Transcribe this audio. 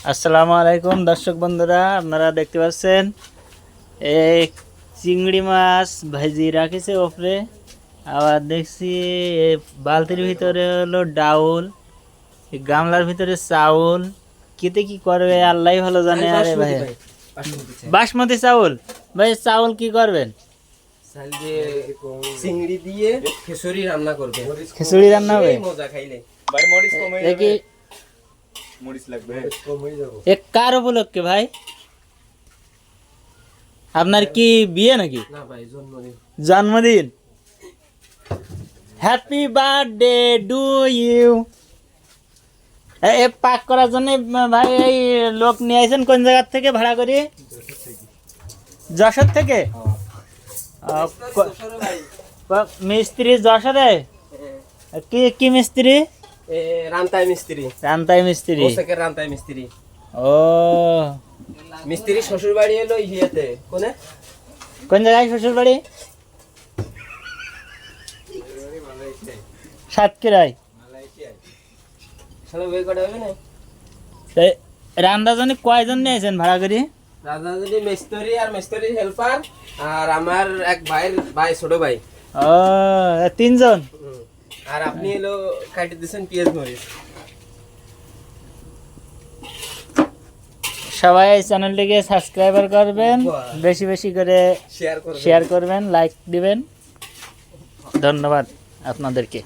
আসসালামু আলাইকুম দর্শক বন্ধুরা, আপনারা দেখতে পাচ্ছেন এই চিংড়ি মাছ ভাজি রাখিছে ওপরে। আবার দেখছি এই বালতির ভিতরে হলো ডাউল, এই গামলার ভিতরে চাউল। কিতে কি করবে আল্লাহ ভালো জানে। আরে ভাই বাসমতি চাউল, ভাই চাউল কি করবেন? চিংড়ি দিয়ে খিচুড়ি রান্না করবে। খিচুড়ি রান্না হবে? মজা খাইলে ভাই মরিচ কম হয়ে যাবে, মরিচ লাগবে কম হয়ে যাবে। এক কার উপলক্ষে ভাই? আপনার কি বিয়ে নাকি? না ভাই, জন্মদিন। জন্মদিন। Happy birthday to you. এ পাক করার জন্য ভাই এই লোক নিয়ে আসেন কোন জায়গার থেকে ভাড়া করি? যশোর থেকে। মিস্ত্রি যশোরে? কি কি মিস্ত্রি? রান্তাই মিস্ত্রি। রান্তাই মিস্ত্রি। ওসেকের রান্তাই মিস্ত্রি। ও মিস্ত্রি শ্বশুর বাড়ি এলো ইয়েতে। কোনে? কোন জায়গায় শ্বশুর বাড়ি? সাতক্ষীরায়। শালা ওই কটা হবে না? রান্দার জন্য কয়জন নিয়েছেন ভাড়া করি? রাজা যদি মিস্ত্রি আর মিস্ত্রির হেল্পার আর আমার এক ভাই ছোট ভাই। ও তিনজন। আর আপনি এলো কাটি দিয়েছেন পেঁয়াজ মরিচ। সবাই এই চ্যানেলটিকে সাবস্ক্রাইবার করবেন, বেশি বেশি করে শেয়ার করবেন। শেয়ার করবেন, লাইক দিবেন। ধন্যবাদ আপনাদেরকে।